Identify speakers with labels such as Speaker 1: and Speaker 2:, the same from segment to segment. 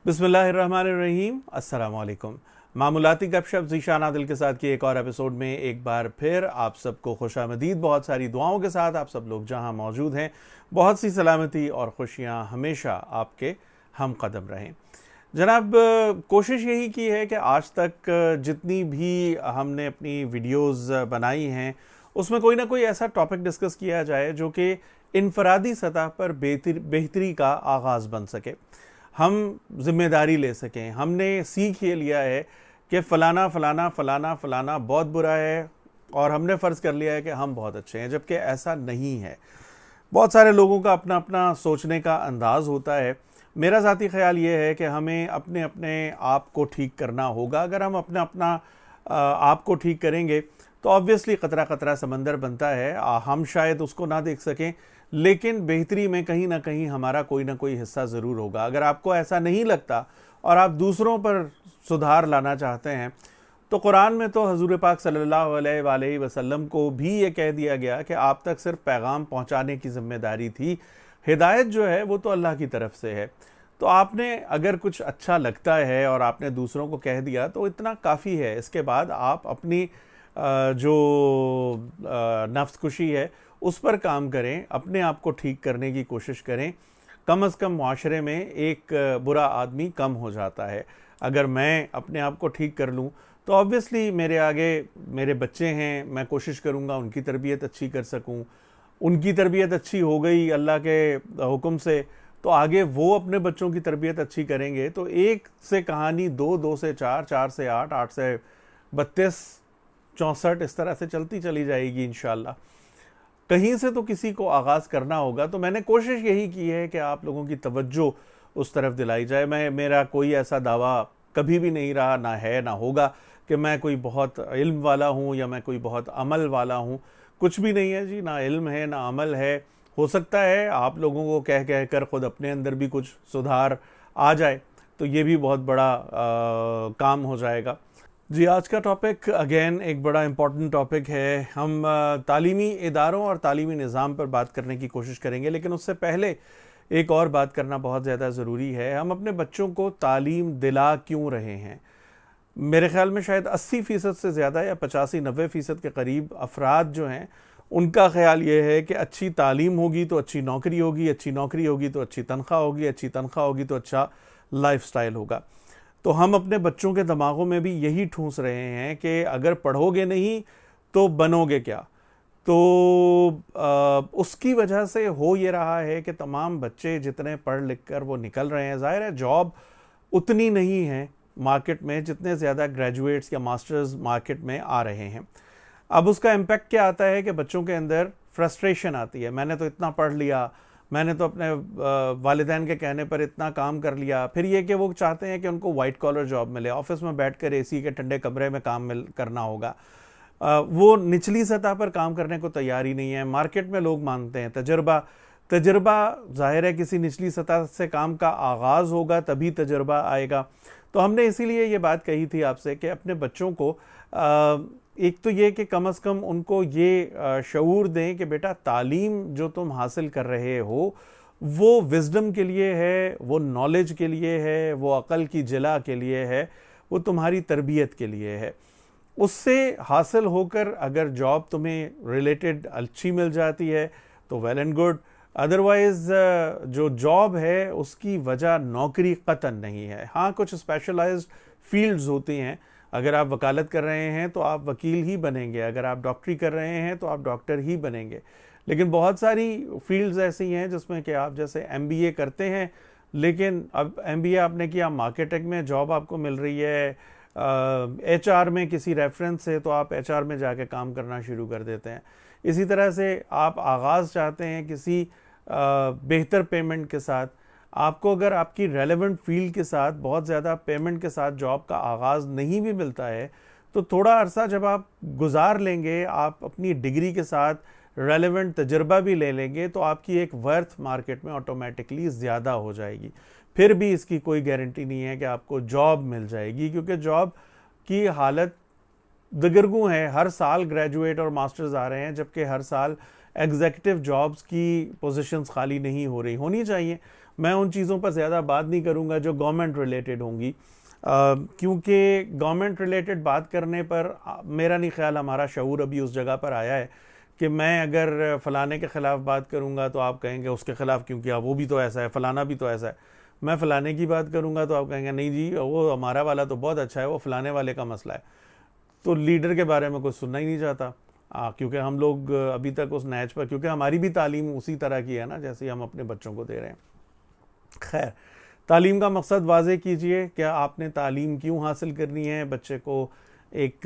Speaker 1: बिस्मिल्लाहिर्रहमानिर्रहीम, अस्सलाम वालेकुम। मामूलाती गपशप ज़ीशान आदिल के साथ की एक और एपिसोड में एक बार फिर आप सबको खुशामदीद। बहुत सारी दुआओं के साथ आप सब लोग जहां मौजूद हैं, बहुत सी सलामती और खुशियां हमेशा आपके हम कदम रहें। जनाब, कोशिश यही की है कि आज तक जितनी भी हमने अपनी वीडियोस बनाई हैं उसमें कोई ना कोई ऐसा टॉपिक डिस्कस किया जाए जो कि इनफरादी सतह पर बेहतरी का आगाज़ बन सके, हम जिम्मेदारी ले सकें। हमने सीख ये लिया है कि फ़लाना फ़लाना फ़लाना फ़लाना बहुत बुरा है और हमने फ़र्ज़ कर लिया है कि हम बहुत अच्छे हैं, जबकि ऐसा नहीं है। बहुत सारे लोगों का अपना अपना सोचने का अंदाज़ होता है। मेरा ज़ाती ख़्याल ये है कि हमें अपने अपने आप को ठीक करना होगा। अगर हम अपना अपना आप को ठीक करेंगे तो ऑब्वियसली क़तरा क़तरा समंदर बनता है। हम शायद उसको ना देख सकें, लेकिन बेहतरी में कहीं ना कहीं हमारा कोई ना कोई हिस्सा ज़रूर होगा। अगर आपको ऐसा नहीं लगता और आप दूसरों पर सुधार लाना चाहते हैं तो कुरान में तो हजूर पाक सल्लल्लाहु अलैहि वसल्लम को भी ये कह दिया गया कि आप तक सिर्फ पैगाम पहुंचाने की जिम्मेदारी थी, हिदायत जो है वो तो अल्लाह की तरफ से है। तो आपने अगर कुछ अच्छा लगता है और आपने दूसरों को कह दिया तो इतना काफ़ी है। इसके बाद आप अपनी जो नफ्स खुशी है उस पर काम करें, अपने आप को ठीक करने की कोशिश करें। कम से कम माशरे में एक बुरा आदमी कम हो जाता है। अगर मैं अपने आप को ठीक कर लूँ तो ऑब्वियसली मेरे आगे मेरे बच्चे हैं, मैं कोशिश करूँगा उनकी तरबियत अच्छी कर सकूँ। उनकी तरबियत अच्छी हो गई अल्लाह के हुक्म से तो आगे वो अपने बच्चों की तरबियत अच्छी करेंगे। तो एक से कहानी दो, दो से चार, चार से आठ, आठ से 32, 64 इस तरह से चलती चली जाएगी इंशाल्लाह। कहीं से तो किसी को आगाज़ करना होगा। तो मैंने कोशिश यही की है कि आप लोगों की तवज्जो उस तरफ दिलाई जाए। मेरा कोई ऐसा दावा कभी भी नहीं रहा, ना है ना होगा, कि मैं कोई बहुत इल्म वाला हूँ या मैं कोई बहुत अमल वाला हूँ। कुछ भी नहीं है जी, ना इल्म है ना अमल है। हो सकता है आप लोगों को कह कह कर ख़ुद अपने अंदर भी कुछ सुधार आ जाए तो ये भी बहुत बड़ा काम हो जाएगा। जी, आज का टॉपिक अगेन एक बड़ा इम्पॉर्टेंट टॉपिक है। हम तालीमी इदारों और तालीमी निज़ाम पर बात करने की कोशिश करेंगे, लेकिन उससे पहले एक और बात करना बहुत ज़्यादा ज़रूरी है। हम अपने बच्चों को तालीम दिला क्यों रहे हैं? मेरे ख़्याल में शायद 80% से ज़्यादा या 85-90% के करीब अफराद जो हैं उनका ख्याल ये है कि अच्छी तालीम होगी तो अच्छी नौकरी होगी, अच्छी नौकरी होगी तो अच्छी तनख्वाह होगी, अच्छी तनख्वाह होगी तो अच्छा लाइफस्टाइल होगा। तो हम अपने बच्चों के दिमागों में भी यही ठूंस रहे हैं कि अगर पढ़ोगे नहीं तो बनोगे क्या। तो उसकी वजह से हो ये रहा है कि तमाम बच्चे जितने पढ़ लिख कर वो निकल रहे हैं, ज़ाहिर है जॉब उतनी नहीं है मार्केट में जितने ज़्यादा ग्रेजुएट्स या मास्टर्स मार्केट में आ रहे हैं। अब उसका इम्पेक्ट क्या आता है कि बच्चों के अंदर फ्रस्ट्रेशन आती है। मैंने तो इतना पढ़ लिया, मैंने तो अपने वालिदैन के कहने पर इतना काम कर लिया। फिर ये कि वो चाहते हैं कि उनको वाइट कॉलर जॉब मिले, ऑफिस में बैठकर एसी के ठंडे कमरे में काम करना होगा। वो निचली सतह पर काम करने को तैयार ही नहीं है। मार्केट में लोग मानते हैं तजर्बा ज़ाहिर है किसी निचली सतह से काम का आगाज़ होगा तभी तजर्बा आएगा। तो हमने इसीलिए ये बात कही थी आपसे कि अपने बच्चों को एक तो ये कि कम से कम उनको ये शऊर दें कि बेटा तालीम जो तुम हासिल कर रहे हो वो विज़डम के लिए है, वो नॉलेज के लिए है, वो अक़ल की जिला के लिए है, वो तुम्हारी तरबियत के लिए है। उससे हासिल होकर अगर जॉब तुम्हें रिलेटेड अच्छी मिल जाती है तो वेल एंड गुड। अदरवाइज़ जो जॉब है उसकी वजह नौकरी कतन नहीं है। हाँ, कुछ स्पेशलाइज्ड फील्ड्स होती हैं। अगर आप वकालत कर रहे हैं तो आप वकील ही बनेंगे, अगर आप डॉक्टरी कर रहे हैं तो आप डॉक्टर ही बनेंगे। लेकिन बहुत सारी फील्ड्स ऐसी हैं जिसमें कि आप जैसे MBA करते हैं, लेकिन अब MBA आपने किया, मार्केटिंग में जॉब आपको मिल रही है, HR में किसी रेफरेंस से, तो आप HR में जाके काम करना शुरू कर देते हैं। इसी तरह से आप आगाज़ चाहते हैं किसी बेहतर पेमेंट के साथ। आपको अगर आपकी रेलेवेंट फील्ड के साथ बहुत ज़्यादा पेमेंट के साथ जॉब का आगाज़ नहीं भी मिलता है तो थोड़ा अरसा जब आप गुजार लेंगे, आप अपनी डिग्री के साथ रेलेवेंट तजर्बा भी ले लेंगे तो आपकी एक वर्थ मार्केट में ऑटोमेटिकली ज़्यादा हो जाएगी। फिर भी इसकी कोई गारंटी नहीं है कि आपको जॉब मिल जाएगी, क्योंकि जॉब की हालत दगरगू है। हर साल ग्रेजुएट और मास्टर्स आ रहे हैं, जबकि हर साल एग्जीक्यूटिव जॉब्स की पोजीशंस खाली नहीं हो रही। होनी चाहिए, मैं उन चीज़ों पर ज़्यादा बात नहीं करूँगा जो गवर्नमेंट रिलेटेड होंगी, क्योंकि गवर्नमेंट रिलेटेड बात करने पर मेरा नहीं ख्याल हमारा शऊर अभी उस जगह पर आया है कि मैं अगर फ़लाने के ख़िलाफ़ बात करूँगा तो आप कहेंगे उसके ख़िलाफ़ क्यों किया, वो भी तो ऐसा है, फ़लाना भी तो ऐसा है। मैं फ़लाने की बात करूँगा तो आप कहेंगे नहीं जी वो हमारा वाला तो बहुत अच्छा है, वो फ़लाने वाले का मसला है। तो लीडर के बारे में कुछ सुनना ही नहीं चाहता, क्योंकि हम लोग अभी तक उस नहज पर, क्योंकि हमारी भी तालीम उसी तरह की है ना जैसे हम अपने बच्चों को दे रहे हैं। खैर, तालीम का मकसद वाज़े कीजिए, क्या आपने तालीम क्यों हासिल करनी है, बच्चे को एक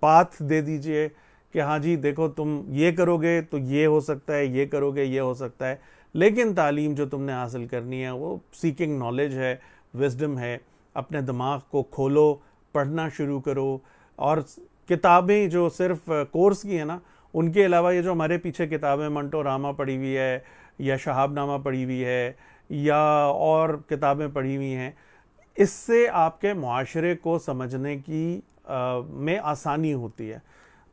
Speaker 1: पाथ दे दीजिए कि हाँ जी देखो तुम ये करोगे तो ये हो सकता है, ये करोगे ये हो सकता है, लेकिन तालीम जो तुमने हासिल करनी है वो सीकिंग नॉलेज है, विजडम है। अपने दिमाग को खोलो, पढ़ना शुरू करो, और किताबें जो सिर्फ कोर्स की है ना, उनके अलावा ये जो हमारे पीछे किताबें मंटो रामा पढ़ी हुई है या शहाबनामा पढ़ी हुई है या और किताबें पढ़ी हुई हैं, इससे आपके मुआशरे को समझने की में आसानी होती है।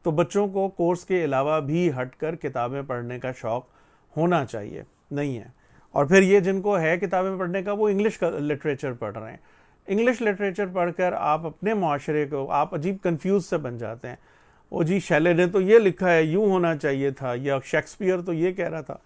Speaker 1: तो बच्चों को कोर्स के अलावा भी हटकर किताबें पढ़ने का शौक़ होना चाहिए, नहीं है। और फिर ये जिनको है किताबें पढ़ने का वो इंग्लिश का लिटरेचर पढ़ रहे हैं। इंग्लिश लिटरेचर पढ़कर आप अपने मुआशरे को आप अजीब कंफ्यूज से बन जाते हैं। ओ जी शैले ने तो ये लिखा है, यूँ होना चाहिए था, या शेक्सपियर तो ये कह रहा था।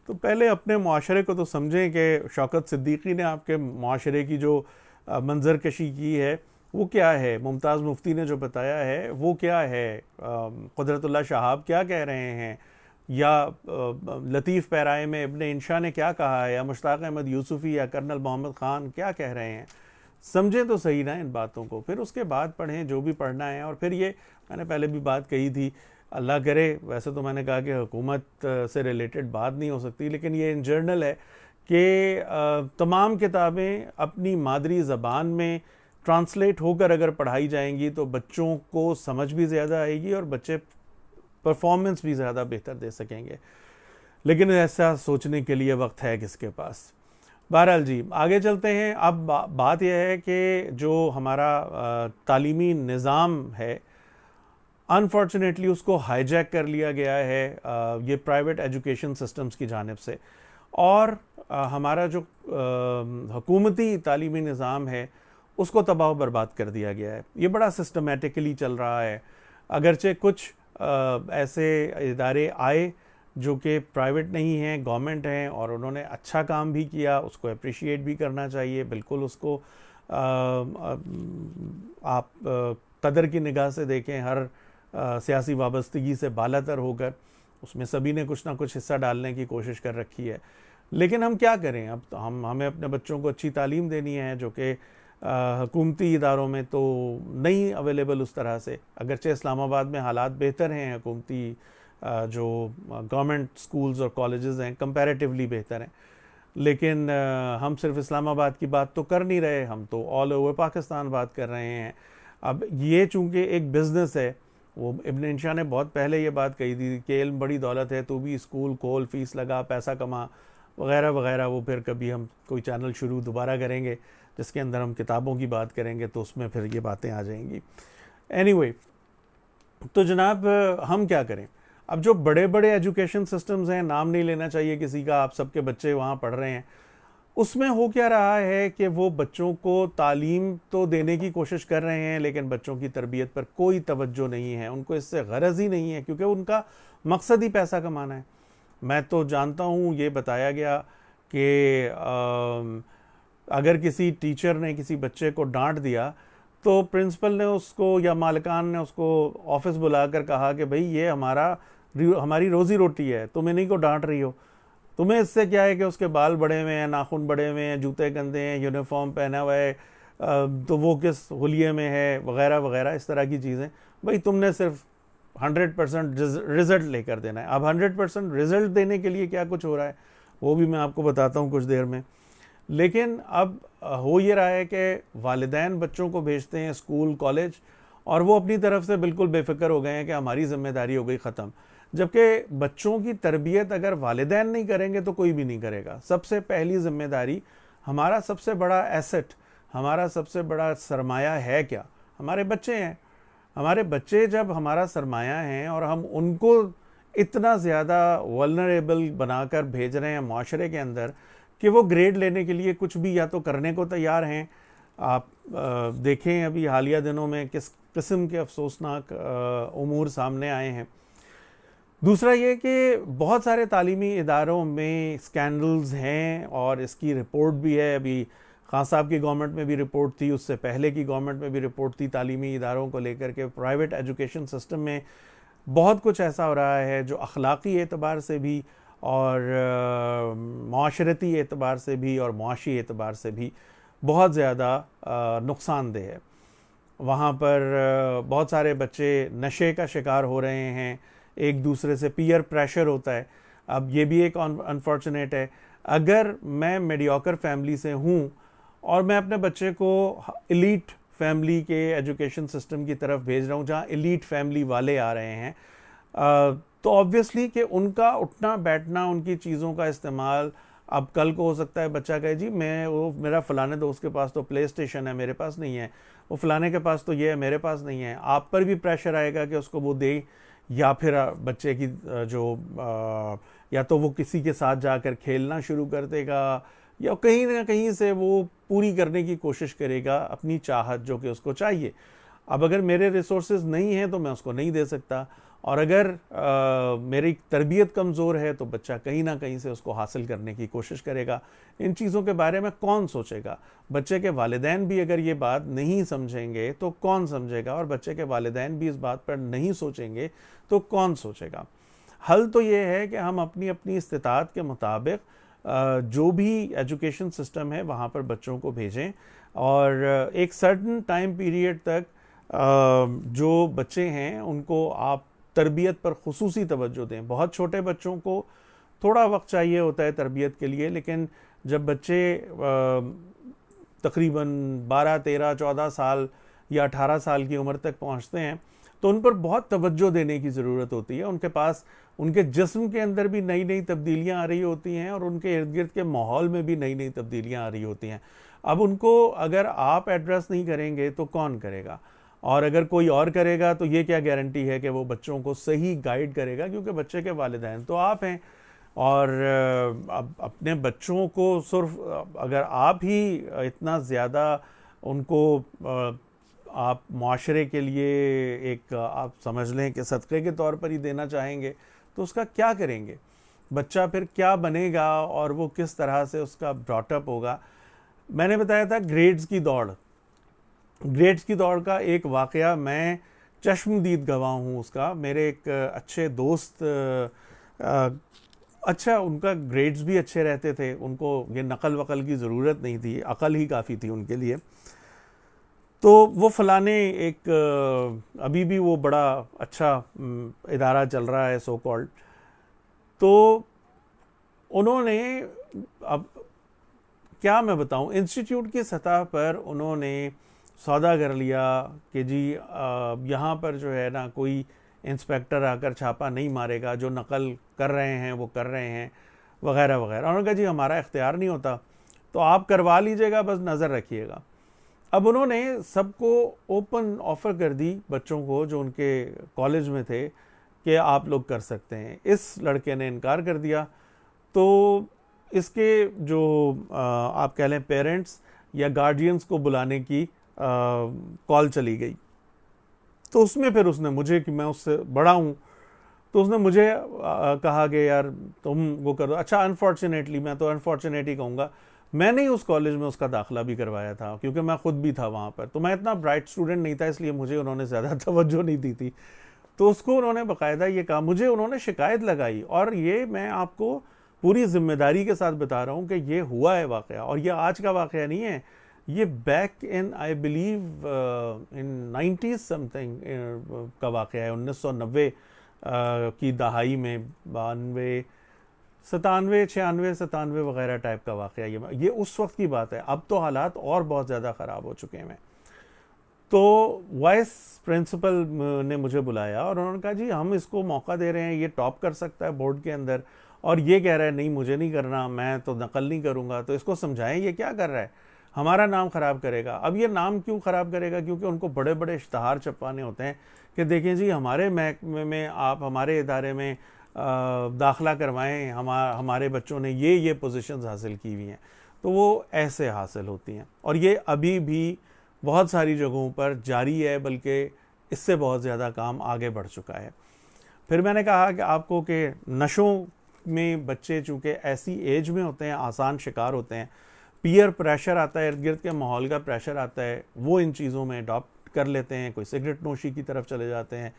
Speaker 1: तो पहले अपने मुआशरे को तो समझें कि शौकत सिद्दीकी ने आपके मुआशरे की जो मंजर कशी की है वो क्या है, मुमताज़ मुफ्ती ने जो बताया है वो क्या है, कुदरतुल्लाह शहाब क्या कह रहे हैं, या लतीफ़ पैराए में इब्ने इंशा ने क्या कहा है, या मुश्ताक अहमद यूसुफ़ी या कर्नल मोहम्मद ख़ान क्या कह रहे हैं। समझें तो सही ना इन बातों को, फिर उसके बाद पढ़ें जो भी पढ़ना है। और फिर ये मैंने पहले भी बात कही थी, अल्लाह करे, वैसे तो मैंने कहा कि हुकूमत से रिलेटेड बात नहीं हो सकती, लेकिन ये इन जर्नल है कि तमाम किताबें अपनी मादरी ज़बान में ट्रांसलेट होकर अगर पढ़ाई जाएंगी तो बच्चों को समझ भी ज़्यादा आएगी और बच्चे परफॉर्मेंस भी ज़्यादा बेहतर दे सकेंगे। लेकिन ऐसा सोचने के लिए वक्त है किसके पास। बहरहाल जी आगे चलते हैं। अब बात यह है कि जो हमारा तालीमी निज़ाम है, अनफॉर्चुनेटली उसको हाईजैक कर लिया गया है ये प्राइवेट एजुकेशन सिस्टम्स की जानिब से, और हमारा जो हुकूमती तालीमी निज़ाम है उसको तबाह बर्बाद कर दिया गया है। ये बड़ा सिस्टमेटिकली चल रहा है। अगरचे कुछ ऐसे इदारे आए जो कि प्राइवेट नहीं हैं, गवर्नमेंट हैं, और उन्होंने अच्छा काम भी किया, उसको अप्रिशिएट भी करना चाहिए। बिल्कुल उसको आप कदर की निगाह से देखें, हर सियासी वाबस्तगी से बालातर होकर उसमें सभी ने कुछ ना कुछ हिस्सा डालने की कोशिश कर रखी है। लेकिन हम क्या करें, अब तो हमें अपने बच्चों को अच्छी तालीम देनी है जो कि हुकूमती इदारों में तो नहीं अवेलेबल उस तरह से। अगरचे इस्लामाबाद में हालात बेहतर हैं, हुकूमती जो गवर्नमेंट स्कूल्स और कॉलेजेस हैं कंपैरेटिवली बेहतर हैं, लेकिन हम सिर्फ इस्लामाबाद की बात तो कर नहीं रहे, हम तो ऑल ओवर पाकिस्तान बात कर रहे हैं। अब ये चूँकि एक बिज़नेस है, वो इब्ने इंशा ने बहुत पहले ये बात कही थी कि इल्म बड़ी दौलत है, तू भी स्कूल खोल, फीस लगा, पैसा कमा, वगैरह वगैरह। वो फिर कभी हम कोई चैनल शुरू दोबारा करेंगे जिसके अंदर हम किताबों की बात करेंगे, तो उसमें फिर ये बातें आ जाएंगी। एनीवे, तो जनाब हम क्या करें। अब जो बड़े बड़े एजुकेशन सिस्टम्स हैं, नाम नहीं लेना चाहिए किसी का, आप सबके बच्चे वहाँ पढ़ रहे हैं, उसमें हो क्या रहा है कि वो बच्चों को तालीम तो देने की कोशिश कर रहे हैं, लेकिन बच्चों की तरबियत पर कोई तवज्जो नहीं है, उनको इससे गरज ही नहीं है, क्योंकि उनका मकसद ही पैसा कमाना है। मैं तो जानता हूँ, ये बताया गया कि अगर किसी टीचर ने किसी बच्चे को डांट दिया तो प्रिंसिपल ने उसको या मालिकान ने उसको ऑफिस बुलाकर कहा कि भाई ये हमारी रोज़ी रोटी है, तुम इन्हीं को डांट रही हो, तुम्हें इससे क्या है कि उसके बाल बड़े हुए हैं, नाखून बड़े हुए हैं, जूते गंदे हैं, यूनिफॉर्म पहना हुआ है, तो वो किस हुलिये में है, वगैरह वगैरह, इस तरह की चीज़ें। भाई तुमने सिर्फ 100% रिज़ल्ट लेकर देना है। अब 100% रिज़ल्ट देने के लिए क्या कुछ हो रहा है वो भी मैं आपको बताता हूँ कुछ देर में। लेकिन अब हो ये रहा है कि वालिदैन बच्चों को भेजते हैं स्कूल कॉलेज, और वो अपनी तरफ से बिल्कुल बेफिक्र हो गए हैं कि हमारी ज़िम्मेदारी हो गई ख़त्म। जबकि बच्चों की तरबियत अगर वालिदैन नहीं करेंगे तो कोई भी नहीं करेगा। सबसे पहली ज़िम्मेदारी, हमारा सबसे बड़ा एसेट, हमारा सबसे बड़ा सरमाया है क्या? हमारे बच्चे हैं। हमारे बच्चे जब हमारा सरमाया हैं और हम उनको इतना ज़्यादा वल्नरेबल बनाकर भेज रहे हैं माशरे के अंदर कि वो ग्रेड लेने के लिए कुछ भी या तो करने को तैयार हैं। आप देखें अभी हालिया दिनों में किस किस्म के अफसोसनाक उमूर सामने आए हैं। दूसरा ये कि बहुत सारे तालीमी इदारों में स्कैंडल्स हैं और इसकी रिपोर्ट भी है। अभी खान साहब की गवर्नमेंट में भी रिपोर्ट थी, उससे पहले की गवर्नमेंट में भी रिपोर्ट थी तालीमी इदारों को लेकर के। प्राइवेट एजुकेशन सिस्टम में बहुत कुछ ऐसा हो रहा है जो अखलाकी एतबार से भी और माशरती एतबार से भी और मुआशी एतबार से भी बहुत ज़्यादा नुकसानदेह है। वहाँ पर बहुत सारे बच्चे नशे का शिकार हो रहे हैं, एक दूसरे से पीयर प्रेशर होता है। अब ये भी एक अनफॉर्चुनेट है, अगर मैं मीडियोकर फैमिली से हूँ और मैं अपने बच्चे को एलीट फैमिली के एजुकेशन सिस्टम की तरफ भेज रहा हूँ जहाँ एलीट फैमिली वाले आ रहे हैं, तो ऑब्वियसली कि उनका उठना बैठना, उनकी चीज़ों का इस्तेमाल, अब कल को हो सकता है बच्चा कहे जी वो मेरा फलाने दोस्त के पास तो प्ले स्टेशन है, मेरे पास नहीं है, वो फलाने के पास तो ये है, मेरे पास नहीं है। आप पर भी प्रेशर आएगा कि उसको वो दे, या फिर बच्चे की या तो वो किसी के साथ जाकर खेलना शुरू कर देगा या कहीं ना कहीं से वो पूरी करने की कोशिश करेगा अपनी चाहत जो कि उसको चाहिए। अब अगर मेरे रिसोर्सेज नहीं हैं तो मैं उसको नहीं दे सकता, और अगर मेरी तरबियत कमज़ोर है तो बच्चा कहीं ना कहीं से उसको हासिल करने की कोशिश करेगा। इन चीज़ों के बारे में कौन सोचेगा? बच्चे के वालिदैन भी अगर ये बात नहीं समझेंगे तो कौन समझेगा, और बच्चे के वालिदैन भी इस बात पर नहीं सोचेंगे तो कौन सोचेगा? हल तो ये है कि हम अपनी अपनी इस्तिताअत के मुताबिक जो भी एजुकेशन सिस्टम है वहाँ पर बच्चों को भेजें, और एक सर्टन टाइम पीरियड तक जो बच्चे हैं उनको आप तरबियत पर खुसूसी तवज्जो दें। बहुत छोटे बच्चों को थोड़ा वक्त चाहिए होता है तरबियत के लिए, लेकिन जब बच्चे तकरीबन 12, 13, 14 साल या 18 साल की उम्र तक पहुंचते हैं तो उन पर बहुत तवज्जो देने की ज़रूरत होती है। उनके पास, उनके जिस्म के अंदर भी नई नई तब्दीलियां आ रही होती हैं और उनके इर्द गिर्द के माहौल में भी नई नई तब्दीलियां आ रही होती हैं। अब उनको अगर आप एड्रेस नहीं करेंगे तो कौन करेगा? और अगर कोई और करेगा तो ये क्या गारंटी है कि वो बच्चों को सही गाइड करेगा, क्योंकि बच्चे के वालिदैन तो आप हैं। और अब अपने बच्चों को सिर्फ अगर आप ही इतना ज़्यादा उनको आप माशरे के लिए एक आप समझ लें कि सदक़े के तौर पर ही देना चाहेंगे तो उसका क्या करेंगे? बच्चा फिर क्या बनेगा और वो किस तरह से उसका ब्रॉटअप होगा? मैंने बताया था ग्रेड्स की दौड़, ग्रेड्स की दौड़ का एक वाक़या मैं चश्मदीद गवाह हूँ उसका। मेरे एक अच्छे दोस्त, अच्छा उनका ग्रेड्स भी अच्छे रहते थे, उनको ये नकल वकल की ज़रूरत नहीं थी, अकल ही काफ़ी थी उनके लिए। तो वो फलाने एक अभी भी वो बड़ा अच्छा इदारा चल रहा है सो कॉल्ड, तो उन्होंने, अब क्या मैं बताऊं, इंस्टीट्यूट की सतह पर उन्होंने सौदा कर लिया कि जी यहाँ पर जो है ना कोई इंस्पेक्टर आकर छापा नहीं मारेगा, जो नकल कर रहे हैं वो कर रहे हैं वगैरह वगैरह। उन्होंने कहा जी हमारा इख्तियार नहीं होता, तो आप करवा लीजिएगा, बस नज़र रखिएगा। अब उन्होंने सबको ओपन ऑफ़र कर दी, बच्चों को जो उनके कॉलेज में थे, कि आप लोग कर सकते हैं। इस लड़के ने इनकार कर दिया, तो इसके जो आप कह लें पेरेंट्स या गार्डियंस को बुलाने की कॉल चली गई। तो उसमें फिर उसने मुझे, कि मैं उससे बड़ा हूँ, तो उसने मुझे कहा कि यार तुम वो कर दो। अच्छा, अनफॉर्चुनेटली, मैं तो अनफॉर्चुनेट ही कहूँगा, मैंने ही उस कॉलेज में उसका दाखिला भी करवाया था, क्योंकि मैं ख़ुद भी था वहाँ पर। तो मैं इतना ब्राइट स्टूडेंट नहीं था, इसलिए मुझे उन्होंने ज़्यादा तवज्जो नहीं दी थी। तो उसको उन्होंने बाकायदा ये कहा, मुझे उन्होंने शिकायत लगाई, और ये मैं आपको पूरी जिम्मेदारी के साथ बता रहा हूँ कि ये हुआ है वाक़या, और ये आज का वाक़या नहीं है, ये back in I believe in 90s something का वाक़या है, 1990 की दहाई में, 92, 97, 96, 97 वगैरह टाइप का वाक़या ये उस वक्त की बात है। अब तो हालात और बहुत ज़्यादा ख़राब हो चुके हैं। तो वाइस प्रिंसिपल ने मुझे बुलाया और उन्होंने कहा जी हम इसको मौका दे रहे हैं, ये टॉप कर सकता है बोर्ड के अंदर, और ये कह रहा है नहीं मुझे नहीं करना, मैं तो नकल नहीं करूँगा, तो इसको समझाएं ये क्या कर रहा है, हमारा नाम ख़राब करेगा। अब ये नाम क्यों ख़राब करेगा? क्योंकि उनको बड़े बड़े इश्तहार छपवाने होते हैं कि देखें जी हमारे महकमे में, आप हमारे इदारे में दाखिला करवाएं, हमारे बच्चों ने ये पोजीशंस हासिल की हुई हैं, तो वो ऐसे हासिल होती हैं। और ये अभी भी बहुत सारी जगहों पर जारी है, बल्कि इससे बहुत ज़्यादा काम आगे बढ़ चुका है। फिर मैंने कहा कि आपको कि नशों में बच्चे चूँकि ऐसी एज में होते हैं, आसान शिकार होते हैं, पीयर प्रेशर आता है, इर्द गिर्द के माहौल का प्रेशर आता है, वो इन चीज़ों में अडॉप्ट कर लेते हैं। कोई सिगरेट नोशी की तरफ चले जाते हैं,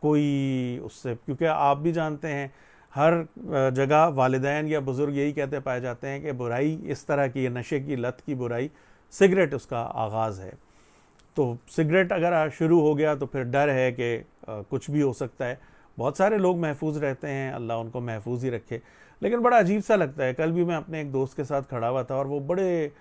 Speaker 1: कोई उससे, क्योंकि आप भी जानते हैं हर जगह वालिदैन या बुज़ुर्ग यही कहते पाए जाते हैं कि बुराई इस तरह की, नशे की लत की बुराई सिगरेट उसका आगाज़ है। तो सिगरेट अगर शुरू हो गया तो फिर डर है कि कुछ भी हो सकता है। बहुत सारे लोग महफूज रहते हैं, अल्लाह उनको महफूज ही रखे, लेकिन बड़ा अजीब सा लगता है। कल भी मैं अपने एक दोस्त के साथ खड़ा हुआ था और वो बड़े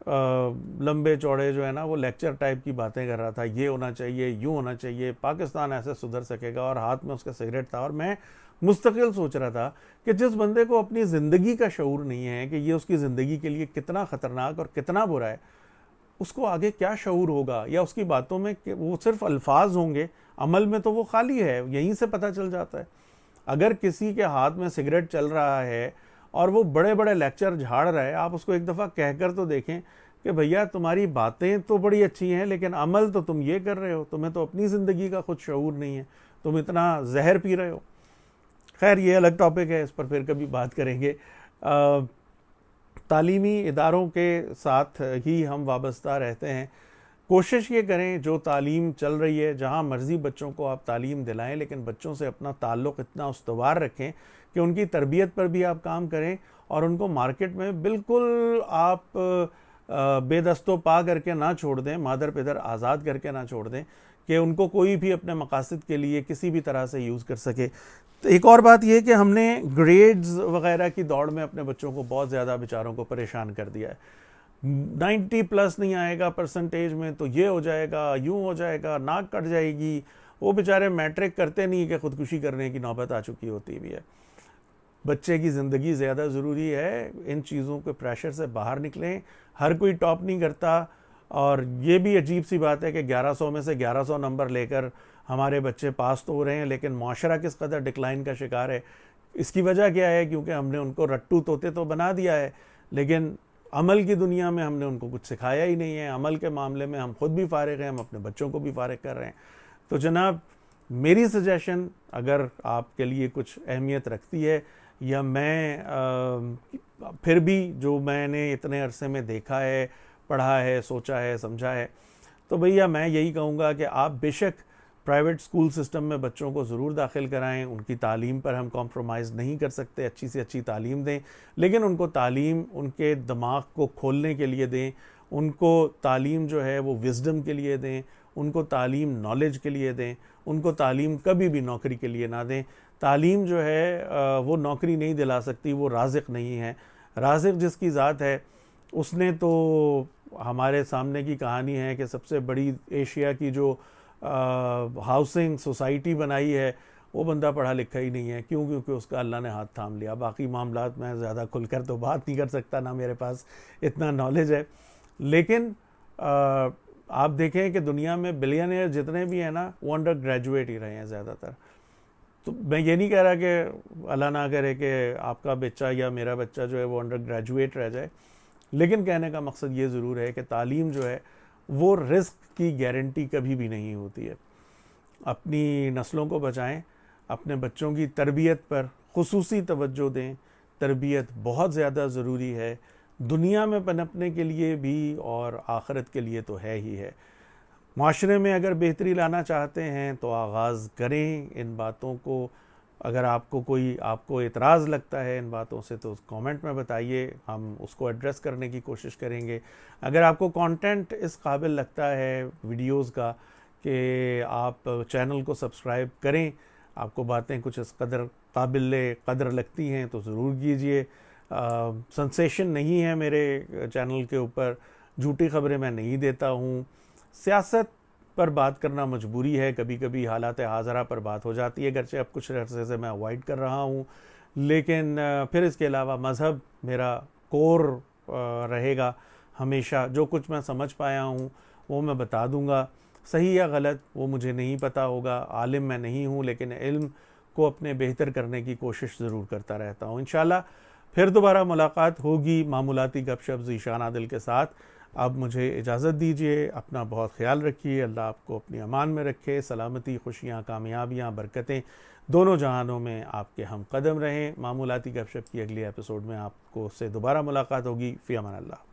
Speaker 1: लंबे चौड़े जो है ना, वो लेक्चर टाइप की बातें कर रहा था, ये होना चाहिए, यूँ होना चाहिए, पाकिस्तान ऐसे सुधर सकेगा, और हाथ में उसका सिगरेट था। और मैं मुस्तकिल सोच रहा था कि जिस बंदे को अपनी ज़िंदगी का शऊर नहीं है कि ये उसकी ज़िंदगी के लिए कितना ख़तरनाक और कितना बुरा है, उसको आगे क्या शऊर होगा, या उसकी बातों में वो सिर्फ अल्फाज होंगे, अमल में तो वो खाली है। यहीं से पता चल जाता है। अगर किसी के हाथ में सिगरेट चल रहा है और वो बड़े बड़े लेक्चर झाड़ रहा है, आप उसको एक दफ़ा कहकर तो देखें कि भैया तुम्हारी बातें तो बड़ी अच्छी हैं, लेकिन अमल तो तुम ये कर रहे हो, तुम्हें तो अपनी ज़िंदगी का खुद शऊर नहीं है, तुम इतना जहर पी रहे हो। खैर ये अलग टॉपिक है, इस पर फिर कभी बात करेंगे। तालीमी इदारों के साथ ही हम वाबस्ता रहते हैं। कोशिश ये करें, जो तालीम चल रही है, जहाँ मर्ज़ी बच्चों को आप तालीम दिलाएं, लेकिन बच्चों से अपना ताल्लुक़ इतना उस्तवार रखें कि उनकी तरबियत पर भी आप काम करें, और उनको मार्केट में बिल्कुल आप बेदस्तो पा करके ना छोड़ दें, मादर पिदर आज़ाद करके ना छोड़ दें कि उनको कोई भी अपने मकासद के लिए किसी भी तरह से यूज़ कर सके। तो एक और बात यह कि हमने ग्रेड्स वगैरह की दौड़ में अपने बच्चों को बहुत ज़्यादा बेचारों को परेशान कर दिया है। 90+ नहीं आएगा परसेंटेज में तो ये हो जाएगा, यूँ हो जाएगा, नाक कट जाएगी। वो बेचारे मैट्रिक करते नहीं कि ख़ुदकुशी करने की नौबत आ चुकी होती भी है। बच्चे की ज़िंदगी ज़्यादा ज़रूरी है। इन चीज़ों के प्रेशर से बाहर निकलें। हर कोई टॉप नहीं करता, और ये भी अजीब सी बात है कि 1100 में से 1100 नंबर लेकर हमारे बच्चे पास तो हो रहे हैं, लेकिन माशरा किस कदर डिक्लाइन का शिकार है। इसकी वजह क्या है? क्योंकि हमने उनको रट्टू तोते तो बना दिया है, लेकिन अमल की दुनिया में हमने उनको कुछ सिखाया ही नहीं है। अमल के मामले में हम खुद भी फारिग हैं, हम अपने बच्चों को भी फारिग कर रहे हैं। तो जनाब, मेरी सजेशन अगर आपके लिए कुछ अहमियत रखती है, या मैं फिर भी जो मैंने इतने अरसे में देखा है, पढ़ा है, सोचा है, समझा है, तो भैया मैं यही कहूँगा कि आप बेशक प्राइवेट स्कूल सिस्टम में बच्चों को ज़रूर दाखिल कराएं। उनकी तालीम पर हम कॉम्प्रोमाइज़ नहीं कर सकते, अच्छी से अच्छी तालीम दें, लेकिन उनको तालीम उनके दिमाग को खोलने के लिए दें। उनको तालीम जो है वो विज़डम के लिए दें, उनको तालीम नॉलेज के लिए दें, उनको तालीम कभी भी नौकरी के लिए ना दें। तालीम जो है वो नौकरी नहीं दिला सकती, वो राज़िक़ नहीं है। राज़िक़ जिसकी ज़ात है, उसने तो हमारे सामने की कहानी है कि सबसे बड़ी एशिया की जो हाउसिंग सोसाइटी बनाई है, वो बंदा पढ़ा लिखा ही नहीं है। क्यों? क्योंकि उसका अल्लाह ने हाथ थाम लिया। बाकी मामलात में ज़्यादा खुलकर तो बात नहीं कर सकता, ना मेरे पास इतना नॉलेज है। लेकिन आप देखें कि दुनिया में बिलियनियर जितने भी हैं ना, वो अंडर ग्रेजुएट ही रहे हैं ज़्यादातर। तो मैं ये नहीं कह रहा कि अल्लाह ना करे कि आपका बच्चा या मेरा बच्चा जो है वो अंडर ग्रेजुएट रह जाए, लेकिन कहने का मकसद ये ज़रूर है कि तालीम जो है वो रिस्क की गारंटी कभी भी नहीं होती है। अपनी नस्लों को बचाएं, अपने बच्चों की तरबियत पर खुसूसी तवज्जो दें। तरबियत बहुत ज़्यादा ज़रूरी है, दुनिया में पनपने के लिए भी और आखिरत के लिए तो है ही है। माशरे में अगर बेहतरी लाना चाहते हैं तो आगाज़ करें इन बातों को। अगर आपको एतराज़ लगता है इन बातों से तो कमेंट में बताइए, हम उसको एड्रेस करने की कोशिश करेंगे। अगर आपको कंटेंट इस काबिल लगता है वीडियोस का कि आप चैनल को सब्सक्राइब करें, आपको बातें कुछ इस कदर कदर लगती हैं, तो ज़रूर कीजिए। सेंसेशन नहीं है मेरे चैनल के ऊपर, झूठी खबरें मैं नहीं देता हूँ। सियासत पर बात करना मजबूरी है, कभी कभी हालात हाज़रा पर बात हो जाती है, अगरचे अब कुछ अरसे से मैं अवॉइड कर रहा हूँ, लेकिन फिर इसके अलावा मज़हब मेरा कोर रहेगा हमेशा। जो कुछ मैं समझ पाया हूँ वो मैं बता दूँगा, सही या गलत वो मुझे नहीं पता होगा, आलिम मैं नहीं हूँ, लेकिन इल्म को अपने बेहतर करने की कोशिश ज़रूर करता रहता हूँ। इंशाल्लाह फिर दोबारा मुलाकात होगी मामूलाती गपशप ज़ीशान आदिल के साथ। अब मुझे इजाज़त दीजिए, अपना बहुत ख्याल रखिए, अल्लाह आपको अपनी अमान में रखे, सलामती, खुशियाँ, कामयाबियाँ, बरकतें दोनों जहानों में आपके हम कदम रहें। मामूलाती गपशप की अगली एपिसोड में आपको से दोबारा मुलाकात होगी। फ़ी अमान अल्लाह।